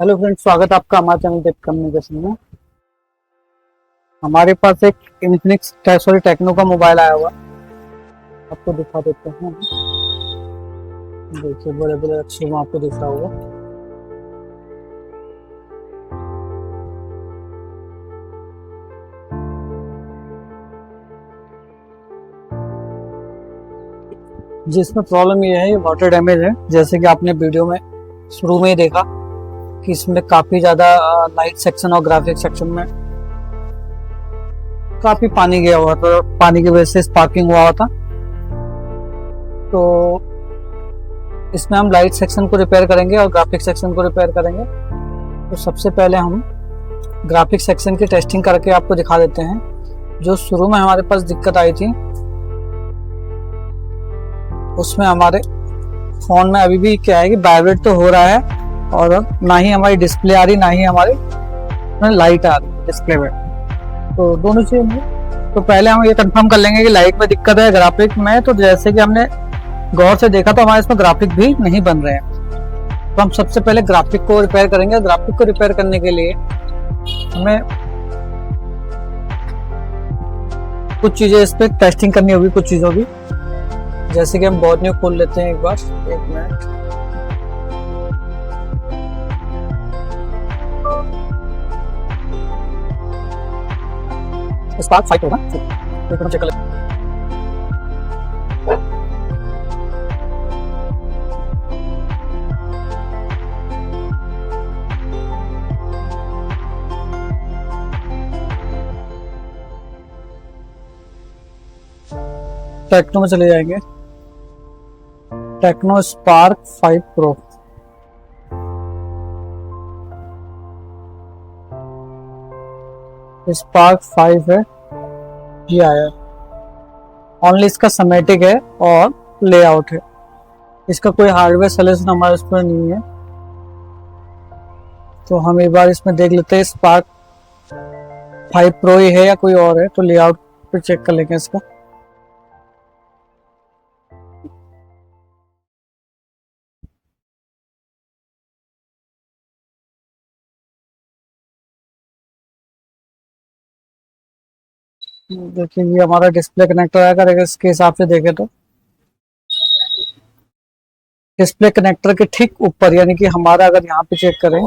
Hello friends, स्वागत है आपका हमारे चैनल टेक कम्युनिकेशन में। हमारे पास एक इन्फिनिक्स टेक्नो का मोबाइल आया हुआ, आपको दिखा देते हैं। देखिए, बड़े बड़े अक्षर में आपको दिख रहा होगा। जिसमें प्रॉब्लम ये है, ये वाटर डैमेज है। जैसे कि आपने वीडियो में शुरू में ही देखा कि इसमें काफी ज्यादा लाइट सेक्शन और ग्राफिक सेक्शन में काफी पानी गया हुआ था। पानी की वजह से स्पार्किंग हुआ था। तो इसमें हम लाइट सेक्शन को रिपेयर करेंगे और ग्राफिक सेक्शन को रिपेयर करेंगे। तो सबसे पहले हम ग्राफिक सेक्शन की टेस्टिंग करके आपको दिखा देते हैं। जो शुरू में हमारे पास दिक्कत आई थी, उसमें हमारे फोन में अभी भी क्या है कि वाइब्रेट तो हो रहा है और ना ही हमारी डिस्प्ले आ रही, ना ही हमारी लाइट आ रही डिस्प्ले में। तो दोनों चीज। तो पहले हम ये कंफर्म कर लेंगे कि लाइट में दिक्कत है, ग्राफिक में। तो जैसे कि हमने गौर से देखा तो हमारे इसमें ग्राफिक भी नहीं बन रहे हैं। तो हम सबसे पहले ग्राफिक को रिपेयर करेंगे। ग्राफिक को रिपेयर करने के लिए हमें कुछ चीजें इस पर टेस्टिंग करनी होगी, कुछ चीजों की। जैसे कि हम बहुत न्यू खोल लेते हैं एक बार, एक मिनट। स्पार्क 5 होगा, एक बार चेक कर लेते हैं। टेक्नो में चले जाएंगे। Tecno Spark 5 pro. स्पार्क 5 है, ये आया। ओनली इसका समेटिक है और लेआउट है। इसका कोई हार्डवेयर सोल्यूशन हमारे इस पर नहीं है। तो हम एक बार इसमें देख लेते हैं स्पार्क 5 प्रो ही है या कोई और है। तो लेआउट पे चेक कर लेंगे इसका। देखिए, ये हमारा डिस्प्ले कनेक्टर है। अगर इसके हिसाब से देखें तो डिस्प्ले कनेक्टर के ठीक ऊपर, यानी कि हमारा अगर यहाँ पे चेक करें,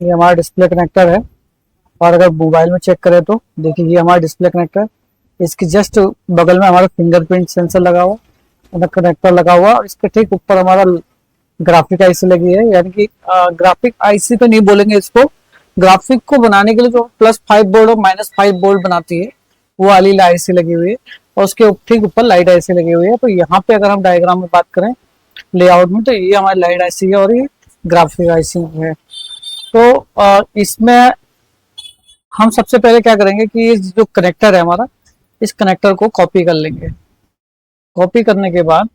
ये हमारा डिस्प्ले कनेक्टर है। और अगर मोबाइल में चेक करें तो देखिए, ये हमारा डिस्प्ले कनेक्टर। इसके जस्ट बगल में हमारा फिंगरप्रिंट सेंसर लगा हुआ, कनेक्टर लगा हुआ। और इसके ठीक ऊपर हमारा ग्राफिक आईसी लगी है। यानी कि ग्राफिक आईसी तो नहीं बोलेंगे इसको। ग्राफिक को बनाने के लिए जो +5 बोर्ड और -5 बोर्ड बनाती है, वो वाली आईसी लगी हुई है। और उसके ठीक ऊपर लाइट आईसी लगी हुई है। तो यहाँ पे अगर हम डायग्राम में बात करें लेआउट में, तो ये हमारी लाइट आईसी है और ये ग्राफिक आईसी है। तो इसमें हम सबसे पहले क्या करेंगे कि जो कनेक्टर है हमारा, इस कनेक्टर को कॉपी कर लेंगे। कॉपी करने के बाद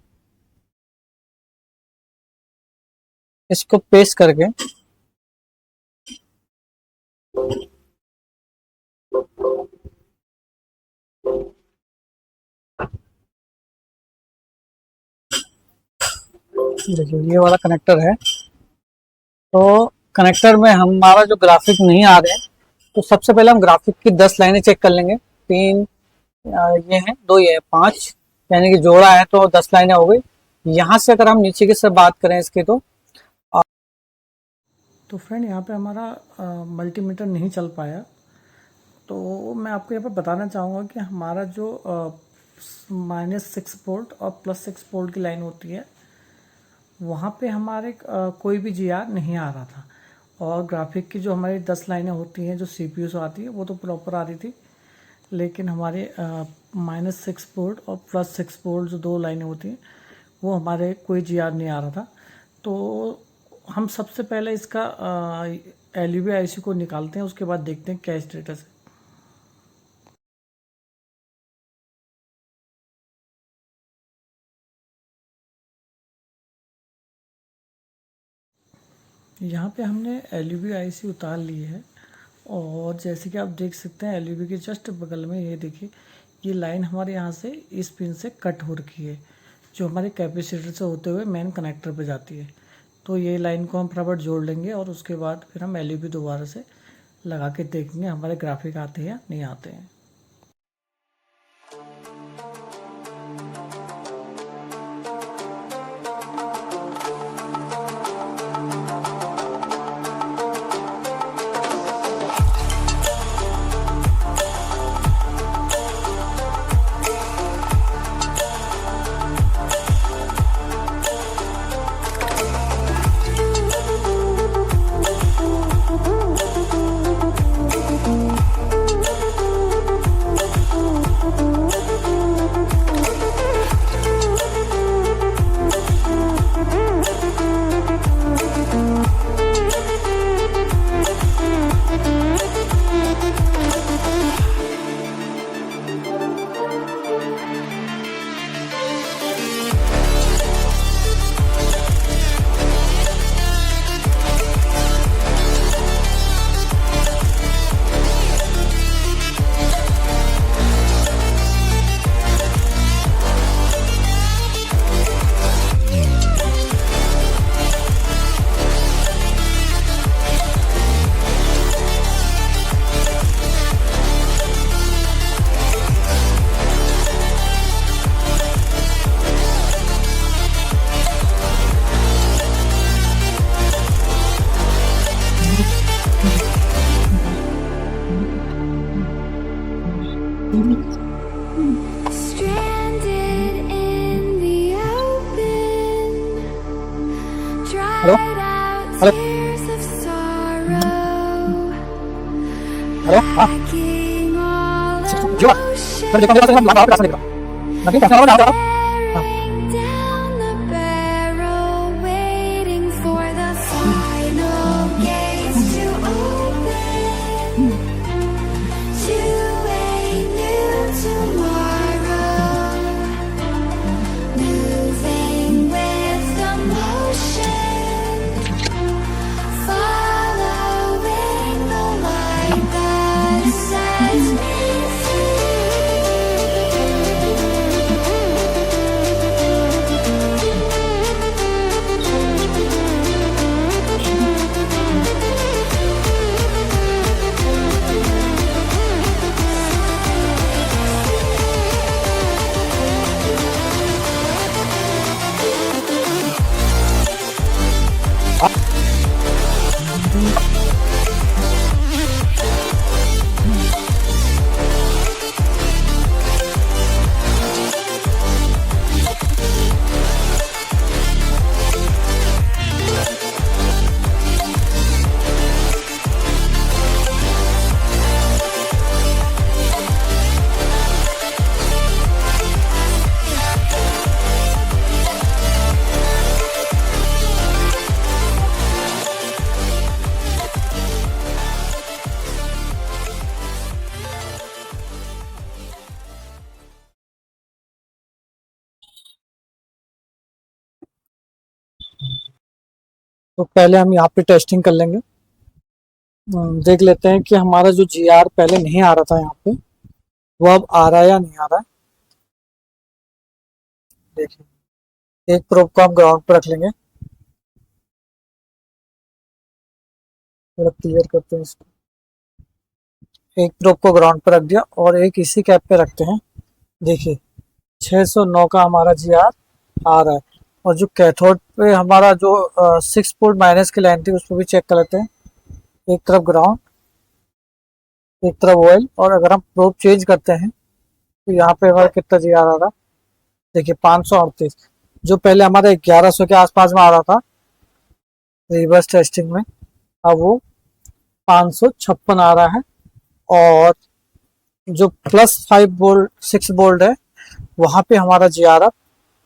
इसको पेस्ट करके देखिए, ये वाला कनेक्टर है। तो कनेक्टर में हमारा जो ग्राफिक नहीं आ रहे हैं, तो सबसे पहले हम ग्राफिक की 10 लाइनें चेक कर लेंगे। 3 ये है, 2 ये है, 5, यानी कि जोड़ा है तो 10 लाइनें हो गई। यहाँ से अगर हम नीचे की से बात करें इसकी, तो फ्रेंड यहाँ पे हमारा मल्टीमीटर नहीं चल पाया। तो मैं आपको यहाँ पर बताना चाहूँगा कि हमारा जो -6 वोल्ट और +6 वोल्ट की लाइन होती है, वहाँ पे हमारे कोई भी जीआर नहीं आ रहा था। और ग्राफिक की जो हमारी 10 लाइनें होती हैं जो सीपीयू से आती है, वो तो प्रॉपर आ रही थी। लेकिन हमारे -6 वोल्ट और +6 वोल्ट जो 2 लाइनें होती हैं, वो हमारे कोई जीआर नहीं आ रहा था। तो हम सबसे पहले इसका एलईडी आईसी को निकालते हैं, उसके बाद देखते हैं क्या स्टेटस है। यहाँ पे हमने एलईडी आईसी उतार ली है। और जैसे कि आप देख सकते हैं, एलईडी के जस्ट बगल में ये देखिए, ये लाइन हमारे यहाँ से इस पिन से कट हो रखी है, जो हमारे कैपेसिटर से होते हुए मेन कनेक्टर पे जाती है। तो ये लाइन को हम फटाफट जोड़ लेंगे और उसके बाद फिर हम एलईडी दोबारा से लगा के देखेंगे हमारे ग्राफिक आते हैं या नहीं आते हैं। Stranded in the open, hello dried out hello tears of sorrow, hello हाँ lacking all जीवा मैं देखा emotion, हम रास्ता देख रहा मैं कहीं कैसे आ रहा staring down the barrel, waiting for the final gates to open to a new tomorrow, moving with the motion, following the light that sets me तो पहले हम यहाँ पे टेस्टिंग कर लेंगे। देख लेते हैं कि हमारा जो जी आर पहले नहीं आ रहा था यहाँ पे वो अब आ रहा है या नहीं आ रहा है। देखिए एक प्रोब को हम ग्राउंड पर रख लेंगे, थोड़ा क्लियर करते हैं इसको। एक प्रोब को ग्राउंड पर रख दिया और एक इसी कैप पे रखते हैं। देखिए 609 का हमारा जी आर आ रहा है। और जो कैथोड पे हमारा जो 6 वोल्ट माइनस की लाइन थी उसको भी चेक कर लेते हैं। एक तरफ ग्राउंड एक तरफ ऑयल, और अगर हम प्रोब चेंज करते हैं तो यहाँ पे हमारा कितना जी आर आ रहा है। देखिए 538, जो पहले हमारा 1100 के आसपास में आ रहा था रिवर्स टेस्टिंग में, अब वो 556 आ रहा है। और जो +5 वोल्ट 6 वोल्ट है वहां पे हमारा जी आर अब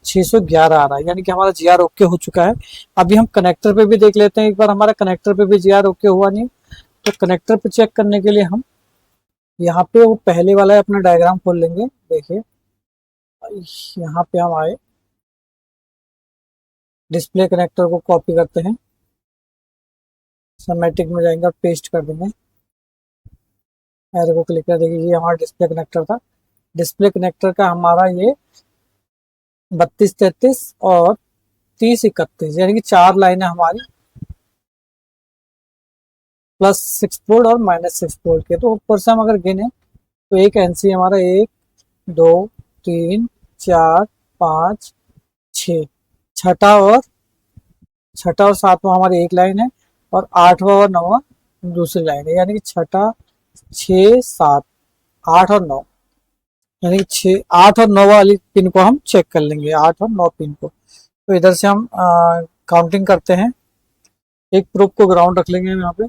611 आ रहा है, यानी कि हमारा जी आर ओके हो चुका है। अभी हम कनेक्टर पे भी देख लेते हैं एक बार, हमारा कनेक्टर पे भी जी आर ओके हुआ नहीं। तो कनेक्टर पे चेक करने के लिए हम यहाँ पे वो पहले वाला है अपना डायग्राम खोल लेंगे। देखिए यहाँ पे हम आए, डिस्प्ले कनेक्टर को कॉपी करते हैं, समेटिक में जाएंगे और पेस्ट कर देंगे। एरो को क्लिक कर देंगे, ये हमारा डिस्प्ले कनेक्टर था। डिस्प्ले कनेक्टर का हमारा ये 32-33 और 30-31 यानी कि 4 लाइनें हमारी, +6 पोर्ट और -6 पोर्ट के। तो ऊपर से हम अगर गिने तो एक एनसी हमारा 1 2 3 4 5 6, छठा और सातवां हमारी एक लाइन है, और आठवां और नौवां दूसरी लाइन है, यानी कि छठा 6 7 8 और 9, यानी कि 8 और 9 वाली पिन को हम चेक कर लेंगे, 8 और 9 पिन को। तो इधर से हम काउंटिंग करते हैं। एक प्रूफ को ग्राउंड रख लेंगे हम यहाँ पे,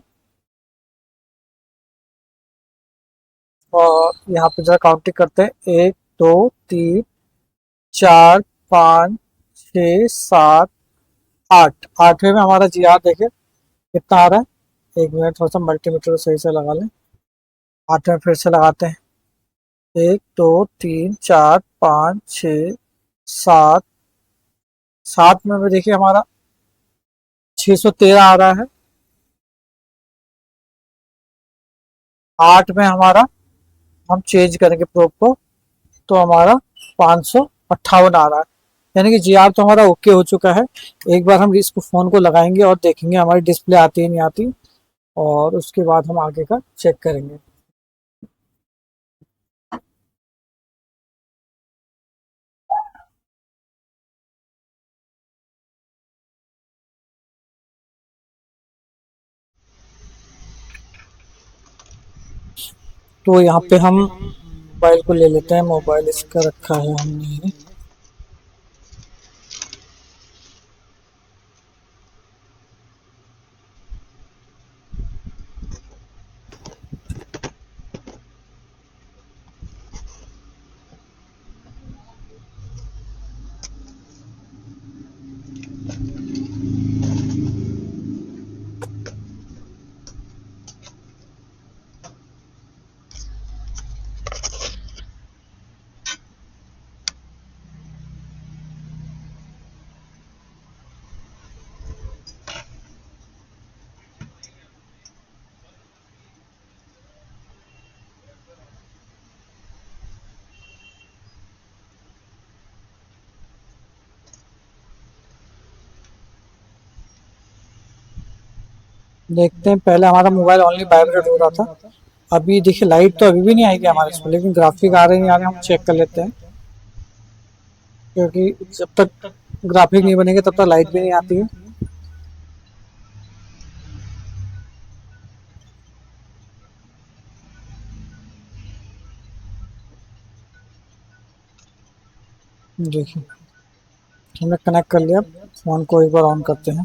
और यहाँ पे जरा काउंटिंग करते हैं। 1 2 3 4 5 6 7 8। आठवें में हमारा जी आर देखे कितना आ रहा है। एक मिनट, थोड़ा सा मल्टीमीटर सही से लगा लें। आठवें फिर से लगाते हैं। 1 2 3 4 5 6 7। सात में भी देखिए हमारा 613 आ रहा है। आठ में हमारा हम चेंज करेंगे प्रोब को, तो हमारा 558 आ रहा है, यानी कि जी आर तो हमारा ओके हो चुका है। एक बार हम इसको फ़ोन को लगाएंगे और देखेंगे हमारी डिस्प्ले आती है नहीं आती, और उसके बाद हम आगे का चेक करेंगे। तो यहाँ पे हम मोबाइल को ले लेते हैं। मोबाइल इसका रखा है हमने, देखते हैं। पहले हमारा मोबाइल ओनली वाइब्रेट हो रहा था, अभी देखिए लाइट तो अभी भी नहीं आएगी हमारे इसमें, लेकिन ग्राफिक आ रहे हैं नहीं आ रहे हम चेक कर लेते हैं, क्योंकि जब तक ग्राफिक नहीं बनेंगे तब तक लाइट भी नहीं आती है। देखिए हमने कनेक्ट कर लिया, फोन को एक बार ऑन करते हैं।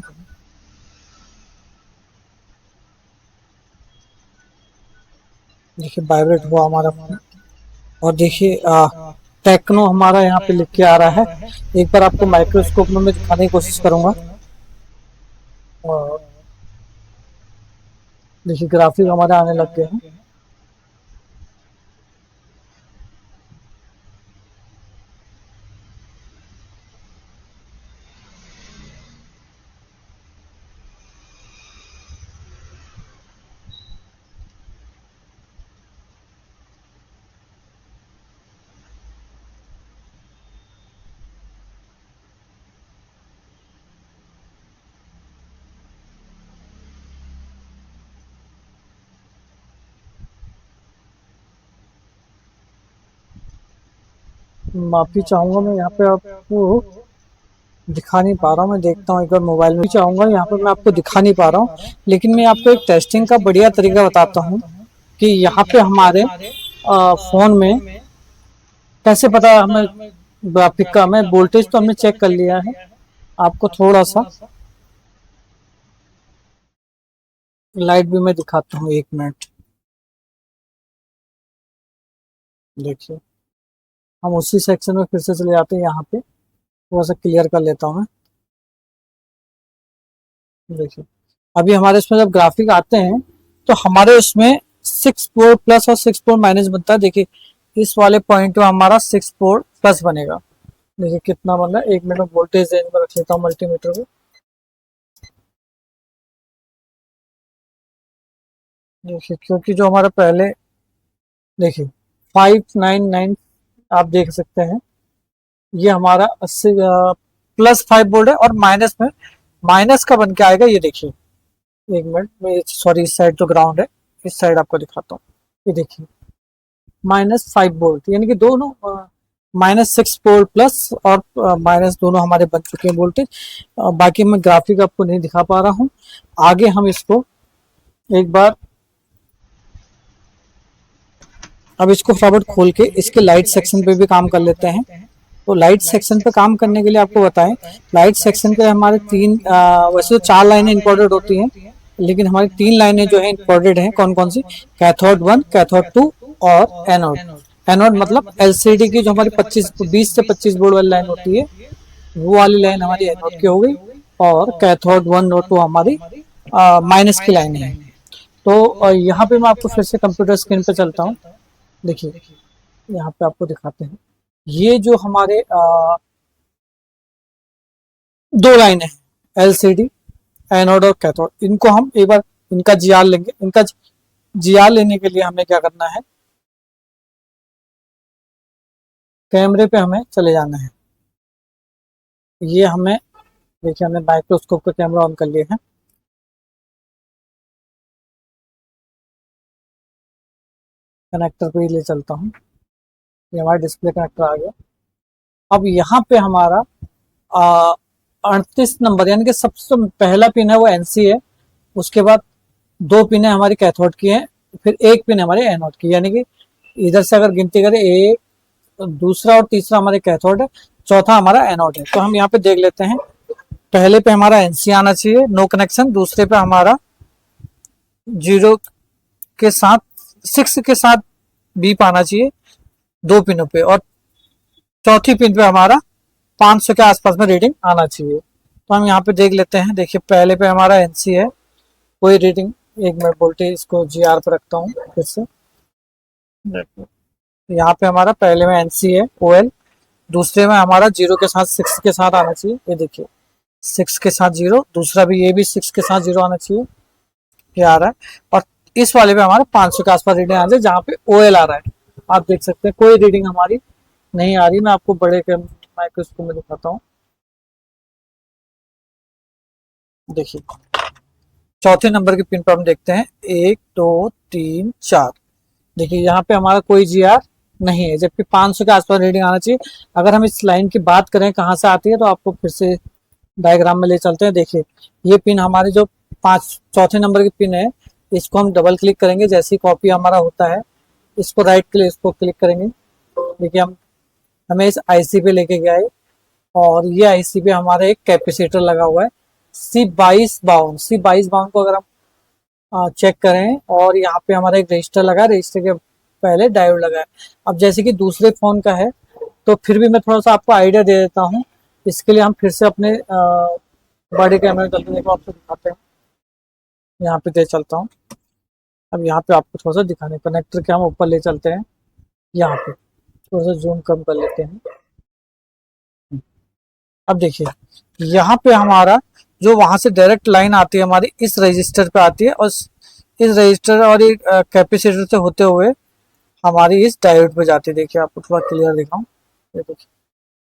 देखिए वाइब्रेट हुआ हमारा फोन, और देखिए टेक्नो हमारा यहाँ पे लिख के आ रहा है। एक बार आपको माइक्रोस्कोप में मैं दिखाने की कोशिश करूंगा, और देखिए ग्राफिक हमारे आने लग गए हैं। माफी चाहूंगा, मैं यहाँ पे आपको दिखा नहीं पा रहा हूँ। मैं देखता हूँ एक बार मोबाइल में चाहूंगा, यहाँ पे मैं आपको दिखा नहीं पा रहा हूँ, लेकिन मैं आपको एक टेस्टिंग का बढ़िया तरीका बताता हूँ कि यहाँ पे हमारे फोन में कैसे पता है हमें ग्राफिक का। हमें वोल्टेज तो हमने चेक कर लिया है, आपको थोड़ा सा लाइट भी मैं दिखाता हूँ, 1 मिनट। देखिए हम उसी सेक्शन में फिर से चले जाते हैं, यहाँ पे थोड़ा सा क्लियर कर लेता हूँ मैं। देखिए अभी हमारे इसमें जब ग्राफिक आते हैं तो हमारे उसमें 6 पोर्ट प्लस और 6 पोर्ट माइनस बनता है। देखिए इस वाले पॉइंट में हमारा 6 पोर्ट प्लस बनेगा। देखिए कितना बन रहा है, 1 मिनट में वोल्टेज रेंज में रख लेता हूँ मल्टीमीटर को। देखिए क्योंकि जो हमारा पहले, देखिए 599 आप देख सकते हैं ये हमारा 80 +5 वोल्ट है, और माइनस में माइनस का बन के आएगा, ये देखिए। एक मिनट में, सॉरी, इस साइड तो ग्राउंड है, इस साइड आपको दिखाता हूँ। ये देखिए -5 वोल्ट, यानी कि दोनों -6 वोल्ट प्लस और माइनस दोनों हमारे बन चुके हैं वोल्टेज। बाकी मैं ग्राफिक आपको नहीं दिखा पा रहा हूँ। आगे हम इसको एक बार, अब इसको फटाफट खोल के इसके लाइट सेक्शन पे भी काम कर लेते हैं। तो लाइट सेक्शन पे काम करने के लिए आपको बताएं, लाइट सेक्शन पे हमारे वैसे तो 4 लाइनें इंपोर्टेड होती हैं, लेकिन हमारी 3 लाइनें जो है इंपोर्टेड हैं। कौन कौन सी? कैथोड 1, कैथोड 2 और एनोड। एनोड मतलब एलसीडी की जो हमारी 20 से 25 वोल्ट वाली लाइन होती है, वो वाली लाइन हमारी एनोड की हो गई, और कैथोड 1 और 2 हमारी माइनस की लाइन है। तो यहाँ पे मैं आपको फिर से कंप्यूटर स्क्रीन पे चलता हूँ। देखिए यहाँ पे आपको दिखाते हैं, ये जो हमारे 2 लाइनें हैं, एलसीडी, एनोड और कैथोड, इनको हम एक बार इनका जीआर लेंगे। इनका जीआर लेने के लिए हमें क्या करना है, कैमरे पे हमें चले जाना है। ये हमें, देखिए हमने माइक्रोस्कोप का कैमरा ऑन कर लिया है। कनेक्टर पे ही ले चलता हूँ, ये हमारा डिस्प्ले कनेक्टर आ गया। अब यहाँ पे हमारा 38 नंबर, यानी कि सबसे पहला पिन है वो एनसी है, उसके बाद 2 पिन है हमारी कैथोड की है, फिर 1 पिन है हमारे एनोड की, यानी कि इधर से अगर गिनती करें, एक, दूसरा और तीसरा हमारे कैथोड है, चौथा हमारा एनोड है। तो हम यहाँ पे देख लेते हैं, पहले पे हमारा एनसी आना चाहिए, नो कनेक्शन। दूसरे पे हमारा 0 के साथ, 6 के साथ बीप आना चाहिए 2 पिनों पे, और चौथी पिन पे हमारा 500 के आसपास में रीडिंग आना चाहिए। तो हम यहाँ पे देख लेते हैं। देखिए पहले पे हमारा एनसी है, कोई रीडिंग, एक मिनट, वोल्टेज इसको जीआर पे रखता हूँ फिर से। यहाँ पे हमारा पहले में एनसी है, ओएल, दूसरे में हमारा 0 के साथ 6 के साथ आना चाहिए। ये देखिए 6 के साथ 0, दूसरा भी ये भी 6 के साथ 0 आना चाहिए, ये आ रहा है। और इस वाले पे हमारा 500 के आसपास रीडिंग आ जाए, जहाँ पे ओएल आ रहा है। आप देख सकते हैं कोई रीडिंग हमारी नहीं आ रही। मैं आपको बड़े के माइक्रोस्कोप में दिखाता हूँ। देखिए चौथे नंबर के पिन पर हम देखते हैं 1 2 3 4। देखिए यहाँ पे हमारा कोई जीआर नहीं है, जबकि 500 के आसपास रीडिंग आना चाहिए। अगर हम इस लाइन की बात करें कहाँ से आती है, तो आपको फिर से डायग्राम में ले चलते हैं। देखिए ये पिन हमारे जो चौथे नंबर की पिन है, इसको हम डबल क्लिक करेंगे, जैसे ही कॉपी हमारा होता है, इसको राइट क्लिक, इसको क्लिक करेंगे। देखिए हमें इस आईसी पे लेके गया है, और ये आईसी पे हमारा एक कैपेसिटर लगा हुआ है C2252 को अगर हम चेक करें, और यहाँ पे हमारा एक रजिस्टर लगा है, रजिस्टर के पहले डायोड लगा है। अब जैसे कि दूसरे फोन का है, तो फिर भी मैं थोड़ा सा आपको आइडिया दे देता हूँ। इसके लिए हम फिर से अपने बड़े कैमरे चलते देखो, आपको दिखाते हैं। यहाँ पे दे चलता हूँ। अब यहाँ पे आपको थोड़ा सा दिखाने, कनेक्टर के हम ऊपर ले चलते हैं, यहाँ पे थोड़ा सा जूम कम कर लेते हैं। अब देखिए यहाँ पे हमारा जो वहां से डायरेक्ट लाइन आती है हमारी, इस रजिस्टर पे आती है, और इस रजिस्टर और एक कैपेसिटर से होते हुए हमारी इस डायोड पे जाती है। देखिए आपको थोड़ा क्लियर दिखाऊं, ये देखिए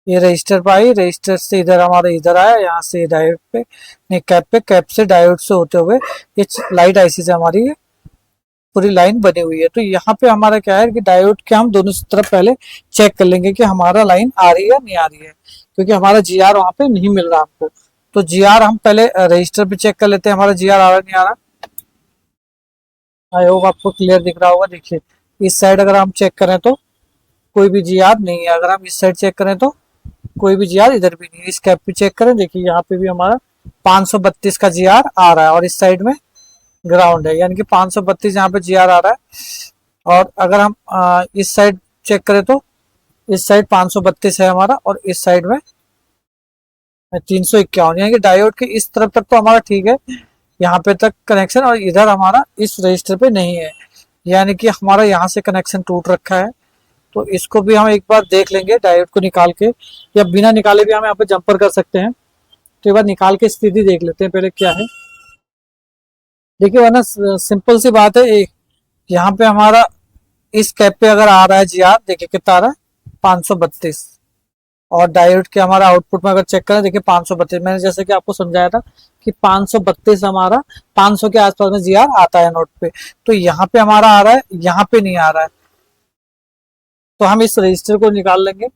ये रजिस्टर पे आई, रजिस्टर से इधर हमारा इधर आया, यहाँ से डायोड पे, नहीं कैप पे, कैप से डायोड से होते हुए इस लाइट आईसी से हमारी पूरी लाइन बनी हुई है। तो यहाँ पे हमारा क्या है कि डायोड के हम दोनों तरफ पहले चेक कर लेंगे कि हमारा लाइन आ रही है या नहीं आ रही है, क्योंकि हमारा जीआर वहाँ पे नहीं मिल रहा हमको। तो जीआर हम पहले रजिस्टर पे चेक कर लेते हैं, हमारा जीआर आ रहा नहीं आ रहा। आई होप आपको क्लियर दिख रहा होगा। देखिए इस साइड अगर हम चेक करें तो कोई भी जीआर नहीं है, अगर हम इस साइड चेक करें तो कोई भी जीआर इधर भी नहीं है। इस कैप पे चेक करें, देखिए यहाँ पे भी हमारा 532 का जीआर आ रहा है, और इस साइड में ग्राउंड है, यानी कि 532 यहाँ पे जीआर आ रहा है। और अगर हम इस साइड चेक करें तो इस साइड 532 है हमारा, और इस साइड में 351, यानी कि डायोड के इस तरफ तक तो हमारा ठीक है, यहाँ पे तक कनेक्शन, और इधर हमारा इस रजिस्टर पे नहीं है, यानी कि हमारा यहाँ से कनेक्शन टूट रखा है। तो इसको भी हम एक बार देख लेंगे डायोड को निकाल के, या बिना निकाले भी हम यहाँ पे जंपर कर सकते हैं। तो एक बार निकाल के स्थिति देख लेते हैं पहले क्या है। देखिए वरना सिंपल सी बात है, एक यहाँ पे हमारा इस कैप पे अगर आ रहा है जीआर, देखिए कितना आ रहा है 532। और डायोड के हमारा आउटपुट में अगर चेक करें, देखिए 532। मैंने जैसे कि आपको समझाया था कि 532 हमारा 500 के आसपास में जीआर आता है नोट पे। तो यहाँ पे हमारा आ रहा है, यहाँ पे नहीं आ रहा है, तो हम इस रजिस्टर को निकाल लेंगे।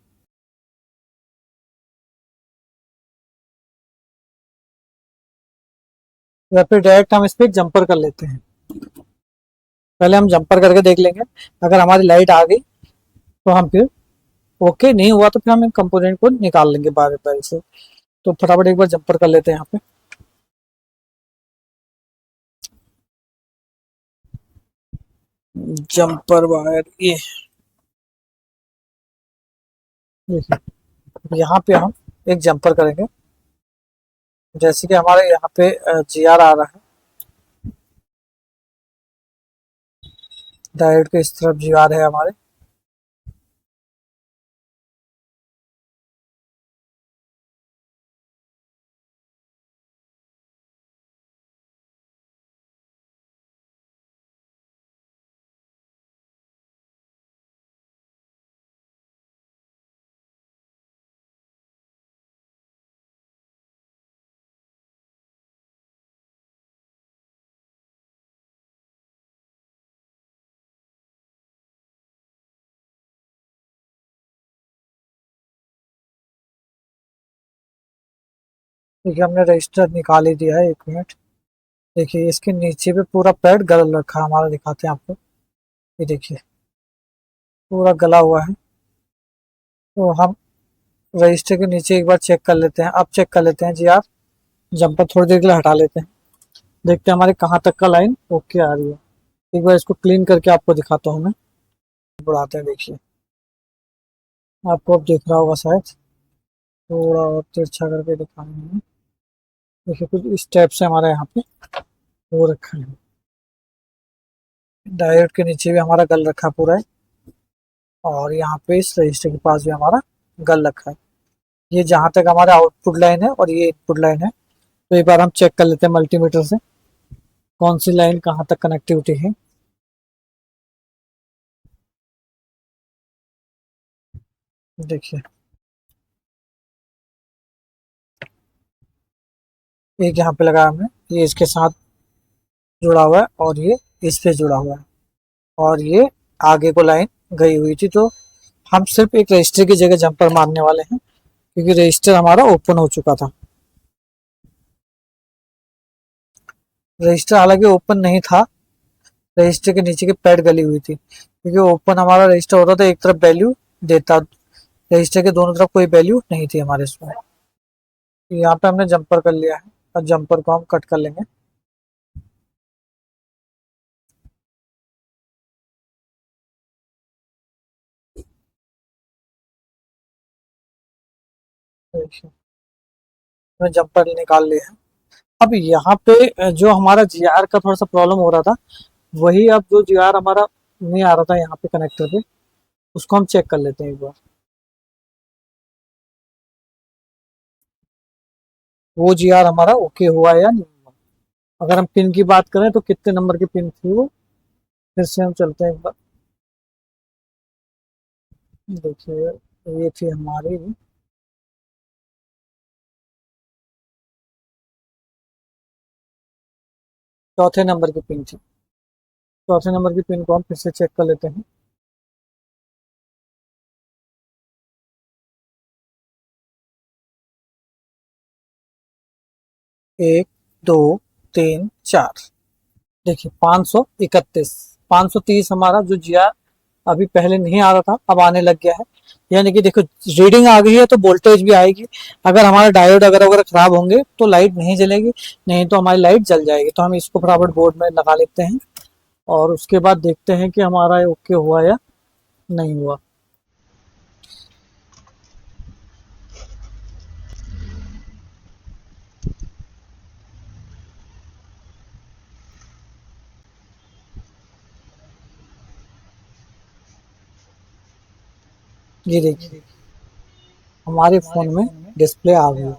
या फिर डायरेक्ट हम इस पे जंपर कर लेते हैं। पहले हम जंपर करके देख लेंगे, अगर हमारी लाइट आ गई तो हम फिर ओके, नहीं हुआ तो फिर हम इन कंपोनेंट को निकाल लेंगे बारी बारी से। तो फटाफट एक बार जंपर कर लेते हैं यहाँ पे। जंपर वायर ये देखिए, यहाँ पे हम एक जंपर करेंगे। जैसे कि हमारे यहाँ पे जीआर आ रहा है, डायोड के इस तरफ जीआर है हमारे। देखिए हमने रजिस्टर निकाल ही दिया है, 1 मिनट। देखिए इसके नीचे पे पूरा पैड गल रखा है हमारा, दिखाते हैं आपको। ये देखिए पूरा गला हुआ है। तो हम रजिस्टर के नीचे एक बार चेक कर लेते हैं। अब चेक कर लेते हैं जी आप, जंपर थोड़ी देर के लिए हटा लेते हैं, देखते हैं हमारे कहाँ तक का लाइन ओके आ रही है। एक बार इसको क्लीन करके आपको दिखाता हूँ मैं। बढ़ाते हैं, देखिए आपको अब दिख रहा होगा शायद, थोड़ा और तिरछा करके दिखाएंगे। देखिए कुछ इस टाइप से हमारा यहाँ पे हो रखा है। डायोड के नीचे भी हमारा गल रखा पूरा है, और यहाँ पे इस रजिस्टर के पास भी हमारा गल रखा है। ये जहाँ तक हमारा आउटपुट लाइन है और ये इनपुट लाइन है। तो एक बार हम चेक कर लेते हैं मल्टीमीटर से कौन सी लाइन कहाँ तक कनेक्टिविटी है। देखिए एक यहाँ पे लगाया हमने, ये इसके साथ जुड़ा हुआ है और ये इस पे जुड़ा हुआ है, और ये आगे को लाइन गई हुई थी। तो हम सिर्फ एक रजिस्टर की जगह जंपर मारने वाले हैं, क्योंकि रजिस्टर हमारा ओपन हो चुका था। रजिस्टर हालांकि ओपन नहीं था, रजिस्टर के नीचे की पैड गली हुई थी, क्योंकि ओपन हमारा रजिस्टर होता था एक तरफ वैल्यू देता, रजिस्टर के दोनों तरफ कोई वैल्यू नहीं थी हमारे इसमें। यहाँ पे हमने जंपर कर लिया है, और जंपर को हम कट कर लेंगे। हमने जंपर निकाल लिया है। अब यहाँ पे जो हमारा जीआर का थोड़ा सा प्रॉब्लम हो रहा था, वही अब जो जीआर हमारा नहीं आ रहा था यहाँ पे कनेक्टर पे, उसको हम चेक कर लेते हैं एक बार। वो जीआर हमारा ओके हुआ है या नहीं हुआ। अगर हम पिन की बात करें तो कितने नंबर की पिन थी वो, फिर से हम चलते हैं एक बार। देखिए ये थी हमारी चौथे नंबर की पिन थी। चौथे नंबर की पिन को हम फिर से चेक कर लेते हैं। 1 2 3 4। देखिए 531, 530 हमारा जो जीआर अभी पहले नहीं आ रहा था अब आने लग गया है। यानी कि देखो रीडिंग आ गई है तो वोल्टेज भी आएगी। अगर हमारा डायोड अगर खराब होंगे तो लाइट नहीं जलेगी, नहीं तो हमारी लाइट जल जाएगी। तो हम इसको फटाफट बोर्ड में लगा लेते हैं, और उसके बाद देखते हैं कि हमारा ओके हुआ या नहीं हुआ। ये देखिए हमारे फ़ोन में डिस्प्ले आ गई,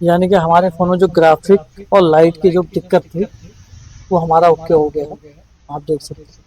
यानी कि हमारे फ़ोन में जो ग्राफिक और लाइट की जो दिक्कत थी वो हमारा ओके हो गया है। आप देख सकते हैं।